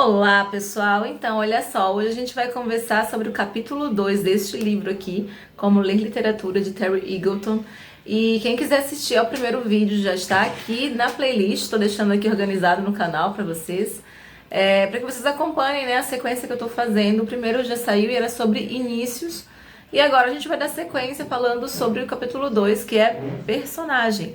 Olá, pessoal! Então, olha só, hoje a gente vai conversar sobre o capítulo 2 deste livro aqui, Como Ler Literatura, de Terry Eagleton. E quem quiser assistir ao primeiro vídeo já está aqui na playlist, estou deixando aqui organizado no canal para vocês, para que vocês acompanhem, né, a sequência que eu estou fazendo. O primeiro já saiu e era sobre inícios, e agora a gente vai dar sequência falando sobre o capítulo 2, que é personagem.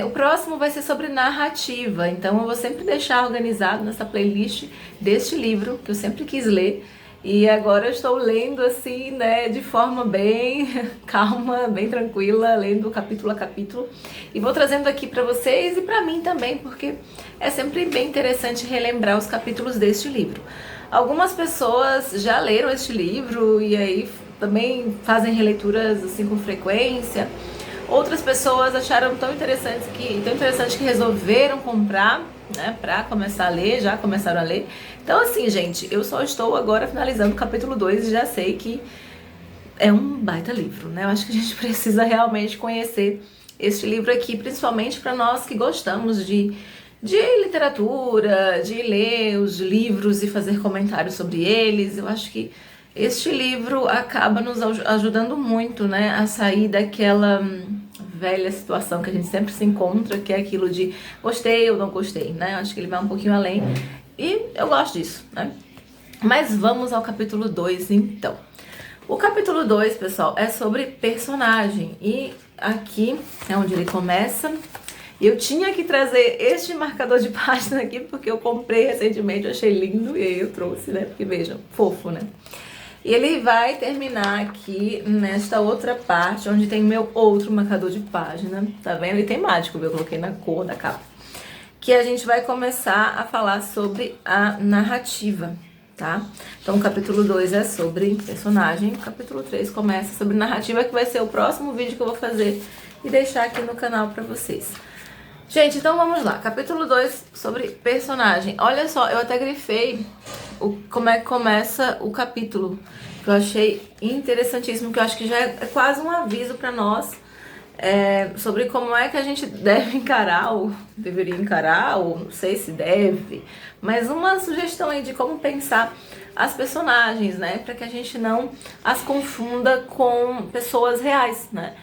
O próximo vai ser sobre narrativa, então eu vou sempre deixar organizado nessa playlist deste livro que eu sempre quis ler, e agora eu estou lendo assim, né, de forma bem calma, bem tranquila, lendo capítulo a capítulo, e vou trazendo aqui para vocês e para mim também, porque é sempre bem interessante relembrar os capítulos deste livro. Algumas pessoas já leram este livro e aí também fazem releituras assim com frequência. Outras pessoas acharam tão interessante que resolveram comprar, né, pra começar a ler, já começaram a ler. Então assim, gente, eu só estou agora finalizando o capítulo 2 e já sei que é um baita livro, né? Eu acho que a gente precisa realmente conhecer este livro aqui, principalmente para nós que gostamos de literatura, de ler os livros e fazer comentários sobre eles. Eu acho que este livro acaba nos ajudando muito, né, a sair daquela velha situação que a gente sempre se encontra, que é aquilo de gostei ou não gostei, né? Acho que ele vai um pouquinho além e eu gosto disso, né? Mas vamos ao capítulo 2, então. O capítulo 2, pessoal, é sobre personagem, e aqui é onde ele começa. Eu tinha que trazer este marcador de página aqui porque eu comprei recentemente, eu achei lindo e aí eu trouxe, né? Porque vejam, fofo, né? E ele vai terminar aqui nesta outra parte, onde tem meu outro marcador de página, tá vendo? E temático, eu coloquei na cor da capa. Que a gente vai começar a falar sobre a narrativa, tá? Então o capítulo 2 é sobre personagem, o capítulo 3 começa sobre narrativa, que vai ser o próximo vídeo que eu vou fazer e deixar aqui no canal pra vocês. Gente, então vamos lá. Capítulo 2 sobre personagem. Olha só, eu até grifei como é que começa o capítulo, que eu achei interessantíssimo, que eu acho que já é quase um aviso para nós sobre como é que a gente deve encarar, ou deveria encarar, ou não sei se deve, mas uma sugestão aí de como pensar as personagens, né, para que a gente não as confunda com pessoas reais, né?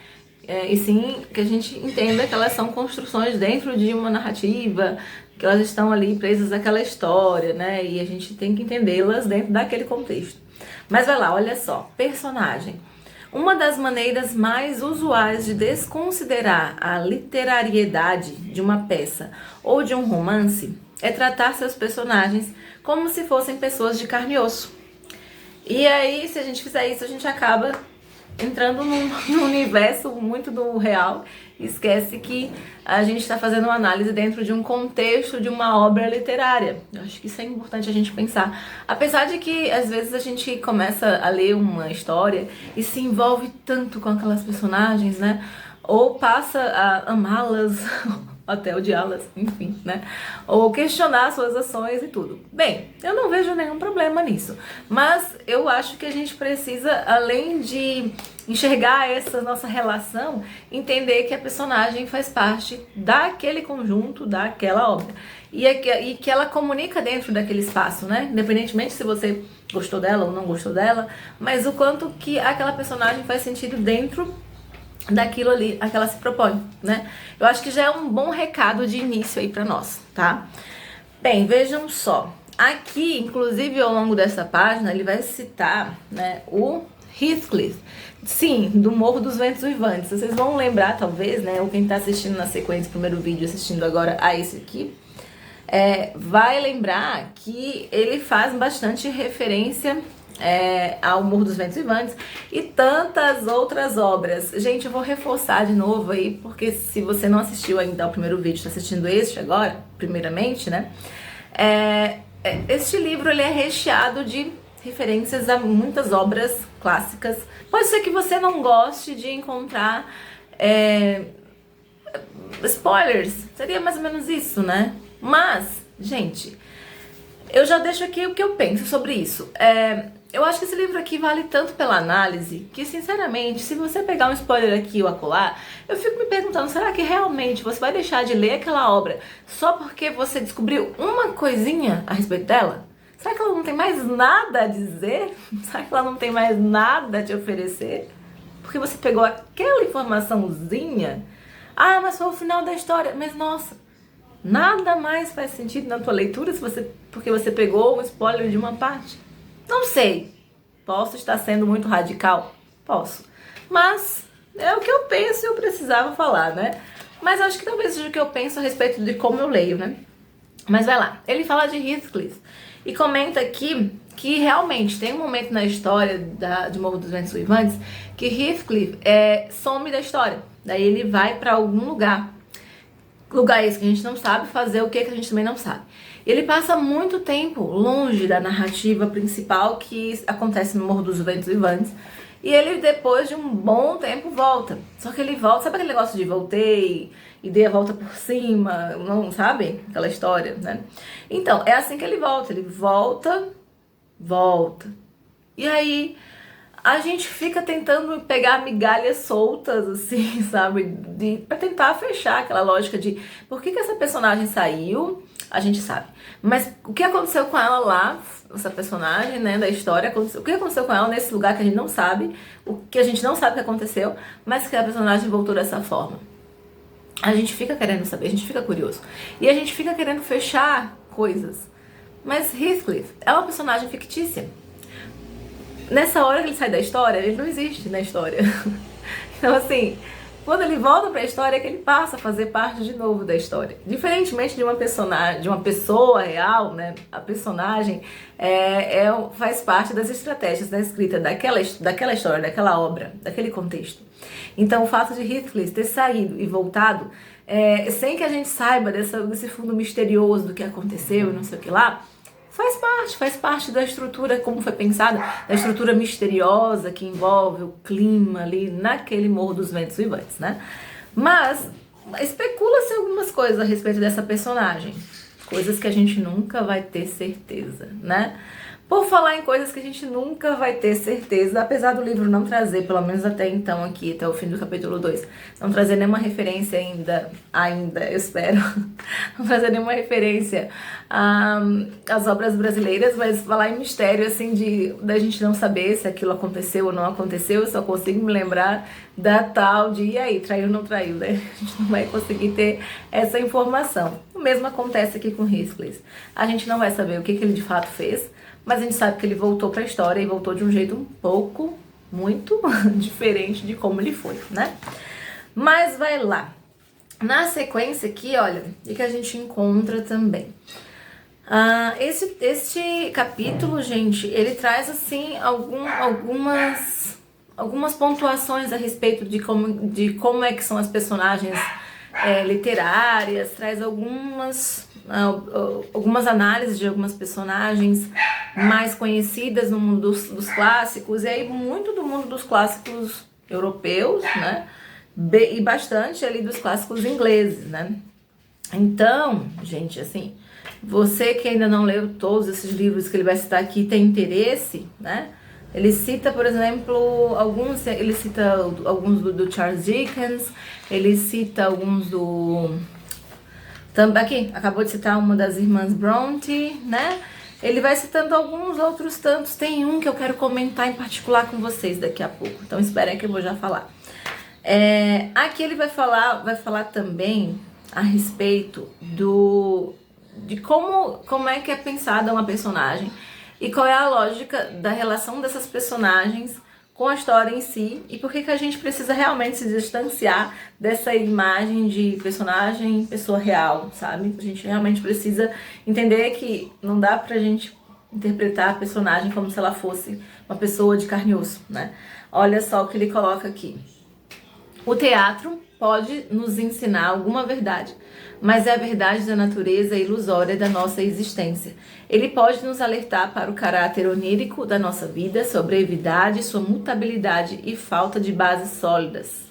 E sim que a gente entenda que elas são construções dentro de uma narrativa, que elas estão ali presas àquela história, né? E a gente tem que entendê-las dentro daquele contexto. Mas vai lá, olha só, personagem. Uma das maneiras mais usuais de desconsiderar a literariedade de uma peça ou de um romance é tratar seus personagens como se fossem pessoas de carne e osso. E aí, se a gente fizer isso, a gente acaba entrando num universo muito do real, esquece que a gente está fazendo uma análise dentro de um contexto de uma obra literária. Eu acho que isso é importante a gente pensar. Apesar de que às vezes a gente começa a ler uma história e se envolve tanto com aquelas personagens, né? Ou passa a amá-las, até odiá-las, enfim, né? Ou questionar suas ações e tudo. Bem, eu não vejo nenhum problema nisso, mas eu acho que a gente precisa, além de enxergar essa nossa relação, entender que a personagem faz parte daquele conjunto, daquela obra, e que ela comunica dentro daquele espaço, né? Independentemente se você gostou dela ou não gostou dela, mas o quanto que aquela personagem faz sentido dentro daquilo ali a que ela se propõe, né? Eu acho que já é um bom recado de início aí pra nós, tá? Bem, vejam só. Aqui, inclusive, ao longo dessa página, ele vai citar, né, o Heathcliff. Sim, do Morro dos Ventos Uivantes. Vocês vão lembrar, talvez, né? Ou quem tá assistindo na sequência, primeiro vídeo, assistindo agora a esse aqui, vai lembrar que ele faz bastante referência ao Morro dos Ventos Uivantes e tantas outras obras. Gente, eu vou reforçar de novo aí, porque se você não assistiu ainda ao primeiro vídeo, está assistindo este agora, primeiramente, né? Este livro, ele é recheado de referências a muitas obras clássicas. Pode ser que você não goste de encontrar spoilers, seria mais ou menos isso, né? Mas, gente, eu já deixo aqui o que eu penso sobre isso. Eu acho que esse livro aqui vale tanto pela análise que, sinceramente, se você pegar um spoiler aqui ou acolá, eu fico me perguntando, será que realmente você vai deixar de ler aquela obra só porque você descobriu uma coisinha a respeito dela? Será que ela não tem mais nada a dizer? Será que ela não tem mais nada a te oferecer? Porque você pegou aquela informaçãozinha. Ah, mas foi o final da história. Mas nossa, nada mais faz sentido na tua leitura porque você pegou um spoiler de uma parte. Não sei. Posso estar sendo muito radical? Posso. Mas é o que eu penso e eu precisava falar, né? Mas acho que talvez seja o que eu penso a respeito de como eu leio, né? Mas vai lá. Ele fala de Heathcliff e comenta aqui que realmente tem um momento na história de Morro dos Ventos Uivantes que Heathcliff some da história. Daí ele vai para algum lugar. Lugar esse que a gente não sabe, fazer o que a gente também não sabe. Ele passa muito tempo longe da narrativa principal que acontece no Morro dos Ventos Uivantes. E ele, depois de um bom tempo, volta. Só que ele volta, sabe aquele negócio de voltei e dei a volta por cima, não sabe? Aquela história, né? Então, é assim que ele volta. E aí, a gente fica tentando pegar migalhas soltas, assim, sabe? Pra tentar fechar aquela lógica de por que essa personagem saiu, a gente sabe. Mas o que aconteceu com ela lá, essa personagem, né, da história, o que aconteceu com ela nesse lugar que a gente não sabe, o que a gente não sabe que aconteceu, mas que a personagem voltou dessa forma. A gente fica querendo saber, a gente fica curioso. E a gente fica querendo fechar coisas. Mas Heathcliff é uma personagem fictícia. Nessa hora que ele sai da história, ele não existe na história. Então, assim, quando ele volta pra história é que ele passa a fazer parte de novo da história. Diferentemente de uma personagem, de uma pessoa real, né? A personagem faz parte das estratégias da escrita daquela história, daquela obra, daquele contexto. Então, o fato de Heathcliff ter saído e voltado, sem que a gente saiba desse fundo misterioso do que aconteceu e não sei o que lá, faz parte da estrutura, como foi pensada, da estrutura misteriosa que envolve o clima ali naquele Morro dos Ventos Uivantes, né? Mas especula-se algumas coisas a respeito dessa personagem, coisas que a gente nunca vai ter certeza, né? Por falar em coisas que a gente nunca vai ter certeza, apesar do livro não trazer, pelo menos até então aqui, até o fim do capítulo 2, não trazer nenhuma referência ainda, eu espero, não trazer nenhuma referência às obras brasileiras, mas falar em mistério, assim, da gente não saber se aquilo aconteceu ou não aconteceu, eu só consigo me lembrar da tal de, e aí, traiu ou não traiu, né? A gente não vai conseguir ter essa informação. O mesmo acontece aqui com Heathcliff. A gente não vai saber o que ele de fato fez, mas a gente sabe que ele voltou para a história e voltou de um jeito muito diferente de como ele foi, né? Mas vai lá. Na sequência aqui, olha, o que a gente encontra também. Este capítulo, gente, ele traz, assim, algumas pontuações a respeito de como é que são as personagens literárias, traz algumas análises de algumas personagens mais conhecidas no mundo dos clássicos, e aí muito do mundo dos clássicos europeus, né? E bastante ali dos clássicos ingleses, né? Então, gente, assim, você que ainda não leu todos esses livros que ele vai citar aqui, tem interesse, né? Ele cita, por exemplo, alguns do Charles Dickens, ele cita alguns do... Aqui, acabou de citar uma das irmãs Bronte, né? Ele vai citando alguns outros tantos. Tem um que eu quero comentar em particular com vocês daqui a pouco. Então esperem que eu vou já falar. Aqui ele vai falar também a respeito de como é que é pensada uma personagem e qual é a lógica da relação dessas personagens com a história em si, e por que a gente precisa realmente se distanciar dessa imagem de personagem, pessoa real, sabe? A gente realmente precisa entender que não dá pra gente interpretar a personagem como se ela fosse uma pessoa de carne e osso, né? Olha só o que ele coloca aqui. O teatro pode nos ensinar alguma verdade, mas é a verdade da natureza ilusória da nossa existência. Ele pode nos alertar para o caráter onírico da nossa vida, sua brevidade, sua mutabilidade e falta de bases sólidas.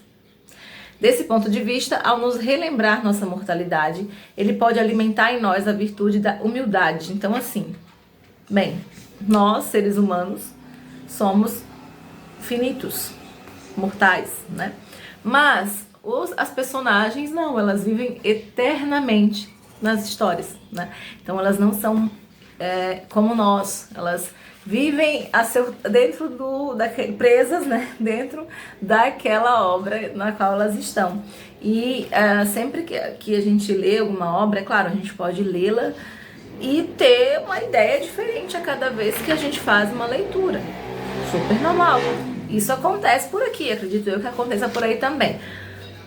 Desse ponto de vista, ao nos relembrar nossa mortalidade, ele pode alimentar em nós a virtude da humildade. Então, assim, bem, nós, seres humanos, somos finitos, mortais, né? Mas as personagens não, elas vivem eternamente nas histórias, né? Então elas não são como nós, elas vivem dentro presas, né, dentro daquela obra na qual elas estão. E sempre que a gente lê alguma obra, é claro, a gente pode lê-la e ter uma ideia diferente a cada vez que a gente faz uma leitura. Super normal. Isso acontece por aqui, acredito eu que aconteça por aí também.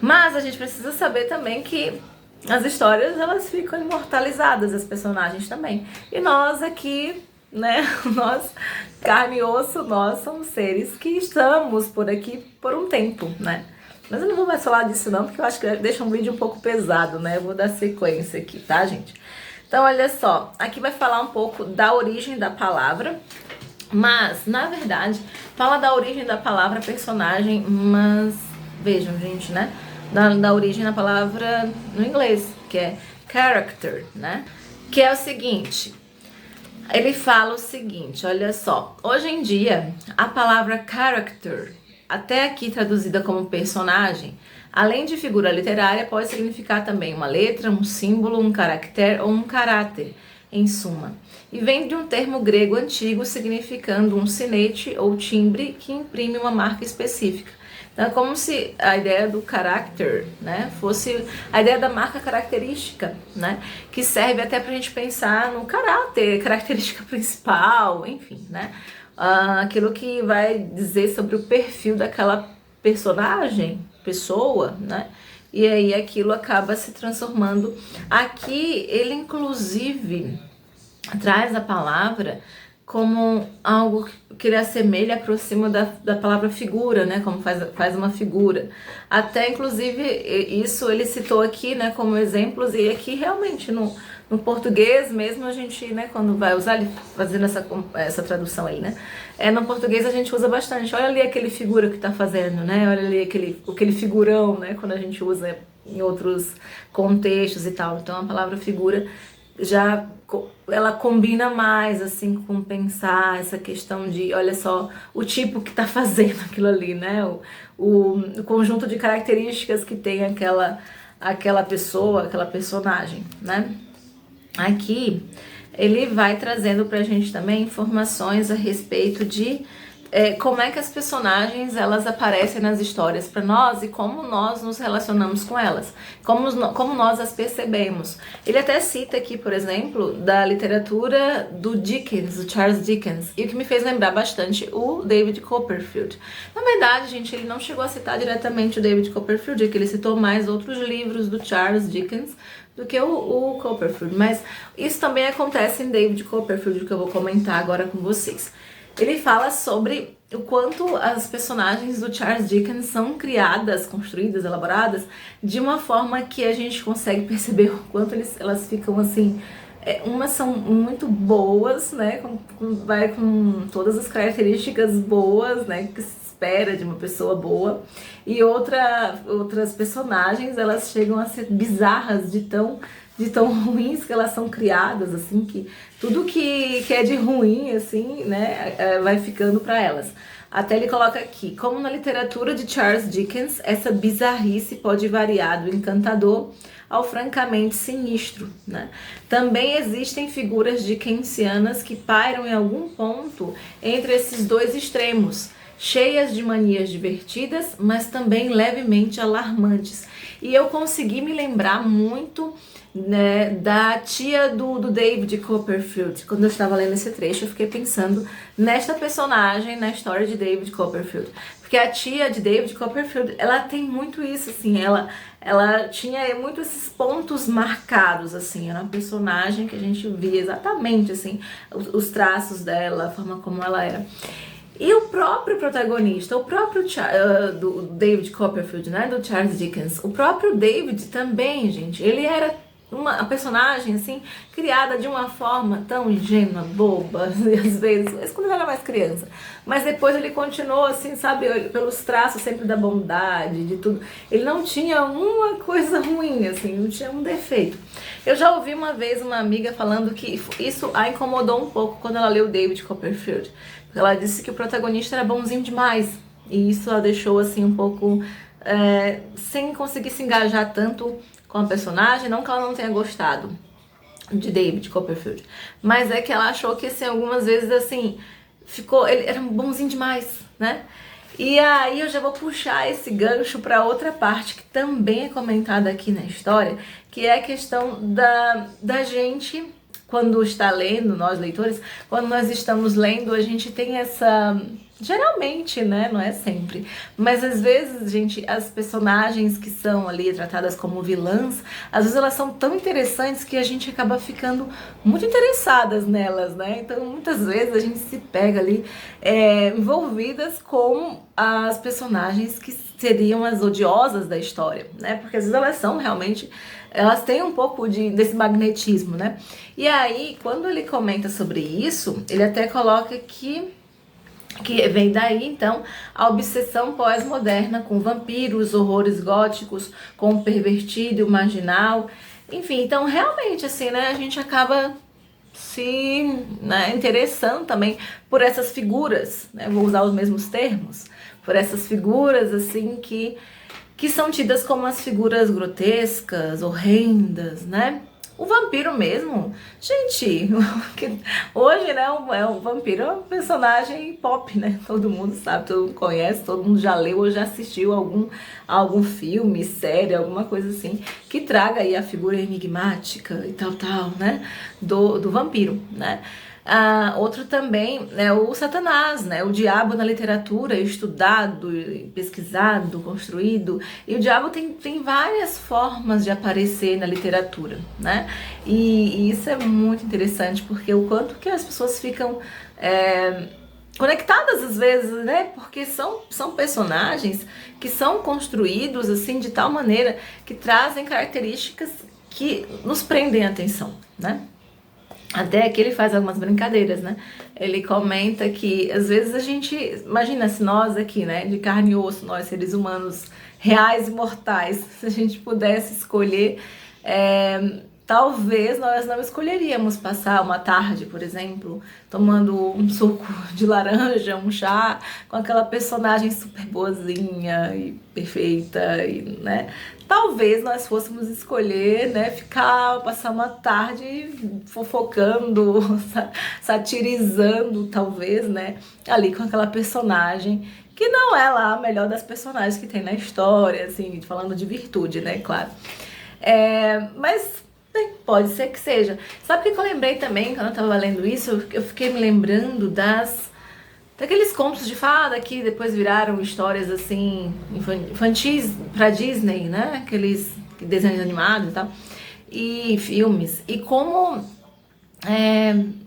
Mas a gente precisa saber também que as histórias, elas ficam imortalizadas, as personagens também. E nós aqui, né, nós, carne e osso, nós somos seres que estamos por aqui por um tempo, né? Mas eu não vou mais falar disso não, porque eu acho que deixa um vídeo um pouco pesado, né? Eu vou dar sequência aqui, tá, gente? Então, olha só, aqui vai falar um pouco da origem da palavra, mas, na verdade, fala da origem da palavra personagem, mas, vejam, gente, né? Da origem da palavra no inglês, que é character, né? Que é o seguinte, ele fala o seguinte, olha só, hoje em dia, a palavra character, até aqui traduzida como personagem, além de figura literária, pode significar também uma letra, um símbolo, um caractere ou um caráter, em suma. E vem de um termo grego antigo significando um sinete ou timbre que imprime uma marca específica. Então é como se a ideia do caráter, né, fosse a ideia da marca característica, né, que serve até pra gente pensar no caráter, característica principal, enfim, né, aquilo que vai dizer sobre o perfil daquela personagem, pessoa, né, e aí aquilo acaba se transformando. Aqui ele inclusive traz a palavra como algo que ele assemelha, aproxima da palavra figura, né, como faz uma figura. Até, inclusive, isso ele citou aqui, né, como exemplos, e aqui realmente no português mesmo a gente, né, quando vai usar, ele fazendo essa tradução aí, né, no português a gente usa bastante. Olha ali aquele figura que tá fazendo, né, olha ali aquele figurão, né, quando a gente usa em outros contextos e tal. Então a palavra figura já ela combina mais assim com pensar essa questão de, olha só, o tipo que tá fazendo aquilo ali, né? O conjunto de características que tem aquela pessoa, aquela personagem, né? Aqui ele vai trazendo pra gente também informações a respeito de como é que as personagens elas aparecem nas histórias para nós e como nós nos relacionamos com elas, como nós as percebemos. Ele até cita aqui, por exemplo, da literatura do Dickens, do Charles Dickens, e o que me fez lembrar bastante o David Copperfield. Na verdade, gente, ele não chegou a citar diretamente o David Copperfield, é que ele citou mais outros livros do Charles Dickens do que o Copperfield, mas isso também acontece em David Copperfield, que eu vou comentar agora com vocês. Ele fala sobre o quanto as personagens do Charles Dickens são criadas, construídas, elaboradas de uma forma que a gente consegue perceber o quanto elas ficam assim. Umas são muito boas, né? Vai com todas as características boas, né? Que se espera de uma pessoa boa. E outras personagens, elas chegam a ser bizarras de tão ruins que elas são criadas, assim, que tudo que é de ruim, assim, né, vai ficando para elas. Até ele coloca aqui, como na literatura de Charles Dickens, essa bizarrice pode variar do encantador ao francamente sinistro, né? Também existem figuras dickensianas que pairam em algum ponto entre esses dois extremos, cheias de manias divertidas, mas também levemente alarmantes. E eu consegui me lembrar muito, né, da tia do David Copperfield. Quando eu estava lendo esse trecho, eu fiquei pensando nesta personagem na história de David Copperfield. Porque a tia de David Copperfield, ela tem muito isso, assim, ela tinha muito esses pontos marcados, assim, era uma personagem que a gente via exatamente, assim, os traços dela, a forma como ela era. E o próprio protagonista, o próprio do David Copperfield, né, do Charles Dickens, o próprio David também, gente, ele era uma personagem, assim, criada de uma forma tão ingênua, boba, às vezes quando ele era mais criança. Mas depois ele continuou, assim, sabe, pelos traços sempre da bondade, de tudo. Ele não tinha uma coisa ruim, assim, não tinha um defeito. Eu já ouvi uma vez uma amiga falando que isso a incomodou um pouco quando ela leu David Copperfield. Ela disse que o protagonista era bonzinho demais. E isso a deixou, assim, um pouco sem conseguir se engajar tanto com a personagem, não que ela não tenha gostado. de David Copperfield. Mas é que ela achou que, assim, algumas vezes, assim, ele era bonzinho demais, né? E aí eu já vou puxar esse gancho para outra parte que também é comentada aqui na história, que é a questão da gente, quando está lendo, nós leitores, quando nós estamos lendo, a gente tem essa... Geralmente, né? Não é sempre. Mas às vezes, gente, as personagens que são ali tratadas como vilãs, às vezes elas são tão interessantes que a gente acaba ficando muito interessadas nelas, né? Então, muitas vezes a gente se pega ali envolvidas com as personagens que seriam as odiosas da história, né? Porque às vezes elas são realmente... Elas têm um pouco desse magnetismo, né? E aí, quando ele comenta sobre isso, ele até coloca que vem daí, então, a obsessão pós-moderna com vampiros, horrores góticos, com o pervertido e o marginal. Enfim, então, realmente, assim, né, a gente acaba se interessando também por essas figuras, né, vou usar os mesmos termos, por essas figuras, assim, que são tidas como as figuras grotescas, horrendas, né? O vampiro mesmo, gente, hoje, né, o vampiro é um personagem pop, né? Todo mundo sabe, todo mundo conhece, todo mundo já leu ou já assistiu algum filme, série, alguma coisa assim, que traga aí a figura enigmática e tal, né? Do vampiro, né? Outro também é o Satanás, né? O diabo na literatura, estudado, pesquisado, construído. E o diabo tem várias formas de aparecer na literatura, né? E isso é muito interessante, porque o quanto que as pessoas ficam conectadas às vezes, né? Porque são personagens que são construídos assim de tal maneira que trazem características que nos prendem a atenção, né? Até que ele faz algumas brincadeiras, né? Ele comenta que às vezes a gente, imagina se nós aqui, né, de carne e osso, nós seres humanos reais e mortais, se a gente pudesse escolher, talvez nós não escolheríamos passar uma tarde, por exemplo, tomando um suco de laranja, um chá, com aquela personagem super boazinha e perfeita, e, né? Talvez nós fôssemos escolher, né, passar uma tarde fofocando, satirizando, talvez, né, ali com aquela personagem que não é lá a melhor das personagens que tem na história, assim, falando de virtude, né, claro. Mas pode ser que seja. Sabe o que eu lembrei também quando eu tava lendo isso? Eu fiquei me lembrando daqueles contos de fada que depois viraram histórias assim infantis pra Disney, né? Aqueles desenhos animados e tal, e filmes. E como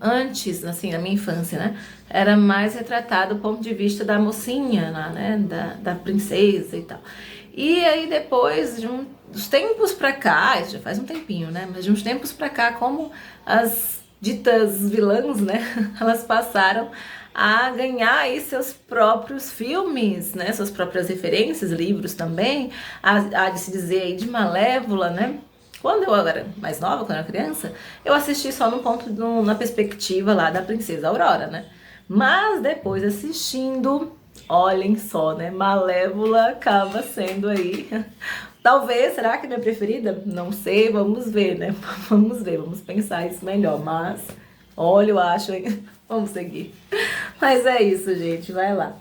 antes, assim, na minha infância, né? Era mais retratado o ponto de vista da mocinha, né? Da princesa e tal. E aí depois dos tempos pra cá, isso já faz um tempinho, né? Mas de uns tempos pra cá, como as ditas vilãs, né? Elas passaram a ganhar aí seus próprios filmes, né? Suas próprias referências, livros também. Há de se dizer aí de Malévola, né? Quando eu era mais nova, quando eu era criança, eu assisti só na perspectiva lá da Princesa Aurora, né? Mas depois assistindo, olhem só, né? Malévola acaba sendo aí... Talvez, será que é minha preferida? Não sei, vamos ver, né? Vamos ver, vamos pensar isso melhor. Mas, olha, eu acho, hein? Vamos seguir. Mas é isso, gente, vai lá.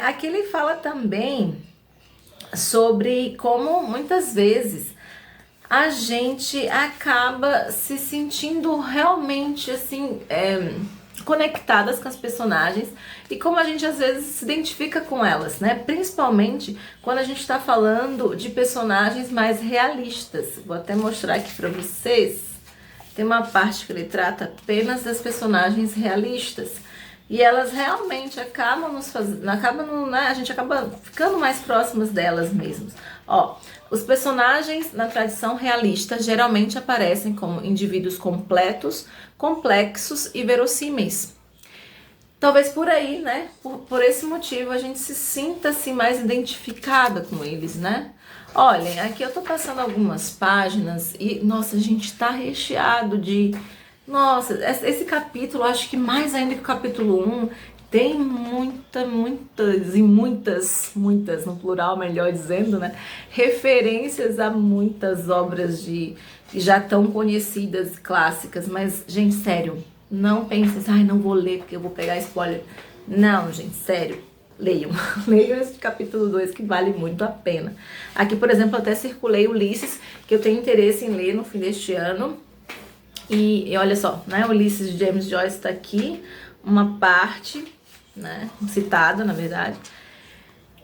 Aqui ele fala também sobre como muitas vezes a gente acaba se sentindo realmente assim conectadas com as personagens e como a gente às vezes se identifica com elas, né? Principalmente quando a gente está falando de personagens mais realistas. Vou até mostrar aqui para vocês. Tem uma parte que ele trata apenas das personagens realistas e elas realmente acabam a gente acaba ficando mais próximas delas mesmas. Ó, os personagens na tradição realista geralmente aparecem como indivíduos completos, complexos e verossímeis. Talvez por aí, né? Por esse motivo a gente se sinta assim mais identificada com eles, né? Olhem, aqui eu tô passando algumas páginas e, nossa, a gente tá recheado de... Nossa, esse capítulo, acho que mais ainda que o capítulo 1, tem muitas e muitas, no plural, melhor dizendo, né? Referências a muitas obras que já tão conhecidas, clássicas, mas, gente, sério, não pense assim, ai, não vou ler porque eu vou pegar spoiler. Não, gente, sério, leiam. Leiam esse capítulo 2 que vale muito a pena. Aqui, por exemplo, eu até circulei Ulisses, que eu tenho interesse em ler no fim deste ano. E olha só, né? Ulisses de James Joyce tá aqui, uma parte, né? Citada, na verdade.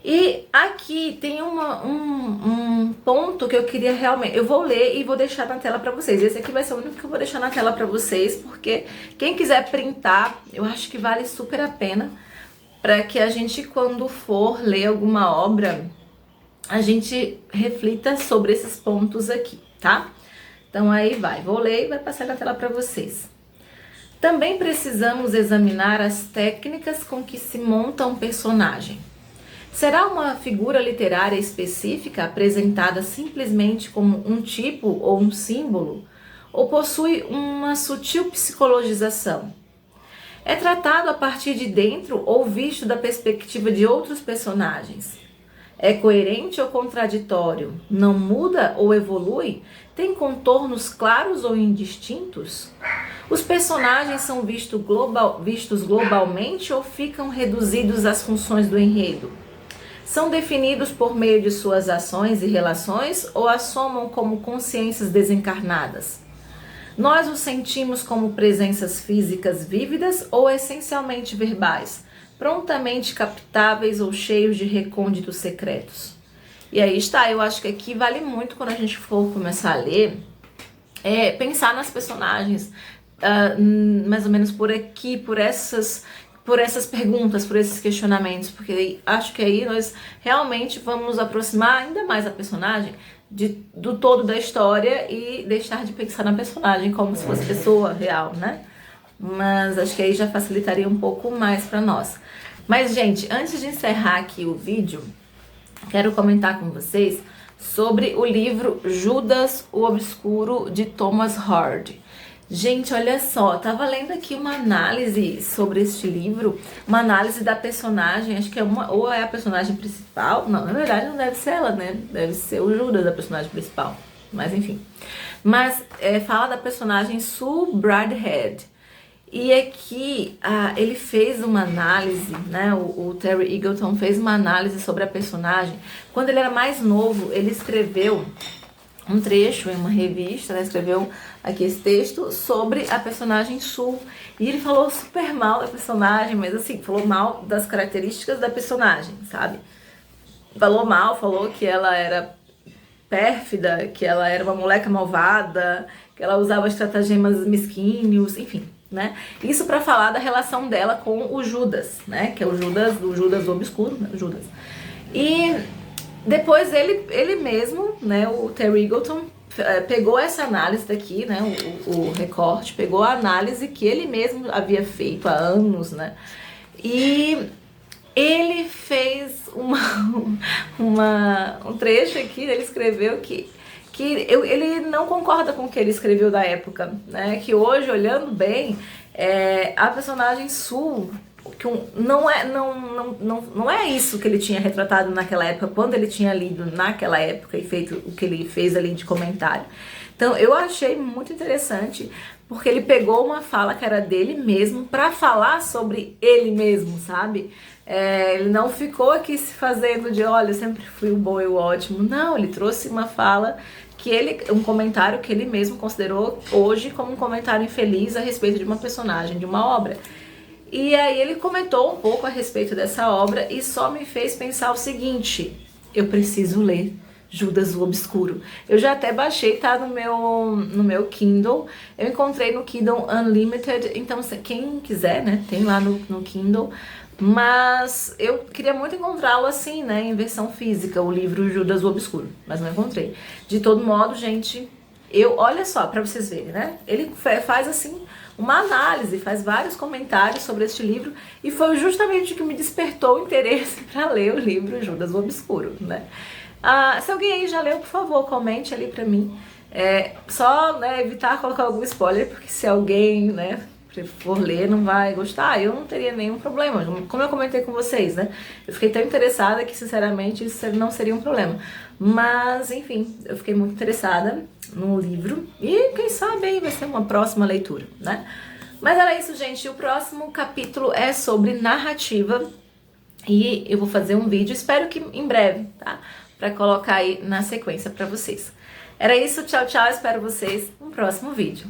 E aqui tem um ponto que eu queria realmente... Eu vou ler e vou deixar na tela pra vocês. Esse aqui vai ser o único que eu vou deixar na tela pra vocês, porque quem quiser printar, eu acho que vale super a pena, para que a gente, quando for ler alguma obra, a gente reflita sobre esses pontos aqui, tá? Então aí vou ler e vai passar na tela para vocês. Também precisamos examinar as técnicas com que se monta um personagem. Será uma figura literária específica apresentada simplesmente como um tipo ou um símbolo? Ou possui uma sutil psicologização? É tratado a partir de dentro ou visto da perspectiva de outros personagens? É coerente ou contraditório? Não muda ou evolui? Tem contornos claros ou indistintos? Os personagens são vistos globalmente ou ficam reduzidos às funções do enredo? São definidos por meio de suas ações e relações ou assomam como consciências desencarnadas? Nós os sentimos como presenças físicas vívidas ou essencialmente verbais, prontamente captáveis ou cheios de recônditos secretos? E aí está, eu acho que aqui vale muito quando a gente for começar a ler, pensar nas personagens, mais ou menos por aqui, por essas perguntas, por esses questionamentos, porque acho que aí nós realmente vamos nos aproximar ainda mais da personagem, do todo da história e deixar de pensar na personagem como se fosse pessoa real, né? Mas acho que aí já facilitaria um pouco mais para nós. Mas, gente, antes de encerrar aqui o vídeo, quero comentar com vocês sobre o livro Judas o Obscuro, de Thomas Hardy. Gente, olha só, tava lendo aqui uma análise sobre este livro, uma análise da personagem, acho que ou é a personagem principal, não, na verdade não deve ser ela, né? Deve ser o Judas, a personagem principal, mas enfim. Mas fala da personagem Sue Bradhead. E aqui ele fez uma análise, né? O Terry Eagleton fez uma análise sobre a personagem. Quando ele era mais novo, ele escreveu um trecho em uma revista, né? Escreveu aqui esse texto sobre a personagem Sue. E ele falou super mal da personagem, mas assim, falou mal das características da personagem, sabe? Falou que ela era pérfida, que ela era uma moleca malvada, que ela usava estratagemas mesquinhos, enfim, né? Isso para falar da relação dela com o Judas, né? Que é o Judas do Obscuro, né? O Judas. E depois ele mesmo, né, o Terry Eagleton, pegou essa análise daqui, né, o recorte, pegou a análise que ele mesmo havia feito há anos, né, e ele fez um trecho aqui, ele escreveu que ele não concorda com o que ele escreveu da época, né, que hoje, olhando bem, a personagem Sue, que não é isso que ele tinha retratado naquela época, quando ele tinha lido naquela época e feito o que ele fez ali de comentário. Então eu achei muito interessante, porque ele pegou uma fala que era dele mesmo para falar sobre ele mesmo, sabe? Ele não ficou aqui se fazendo de, olha, eu sempre fui o bom e o ótimo. Não, ele trouxe uma fala um comentário que ele mesmo considerou hoje como um comentário infeliz a respeito de uma personagem, de uma obra. E aí ele comentou um pouco a respeito dessa obra e só me fez pensar o seguinte: eu preciso ler Judas o Obscuro. Eu já até baixei, tá no meu Kindle. Eu encontrei no Kindle Unlimited, então quem quiser, né, tem lá no Kindle. Mas eu queria muito encontrá-lo assim, né, em versão física, o livro Judas o Obscuro, mas não encontrei. De todo modo, gente, olha só, pra vocês verem, né, ele faz assim uma análise, faz vários comentários sobre este livro e foi justamente o que me despertou o interesse para ler o livro Judas o Obscuro, né. Se alguém aí já leu, por favor, comente ali pra mim. Só, né, evitar colocar algum spoiler, porque se alguém, né, for ler não vai gostar, eu não teria nenhum problema. Como eu comentei com vocês, né? Eu fiquei tão interessada que, sinceramente, isso não seria um problema. Mas, enfim, eu fiquei muito interessada no livro e quem sabe aí vai ser uma próxima leitura, né? Mas era isso, gente. O próximo capítulo é sobre narrativa e eu vou fazer um vídeo, espero que em breve, tá? Pra colocar aí na sequência pra vocês. Era isso, tchau, tchau. Espero vocês no próximo vídeo.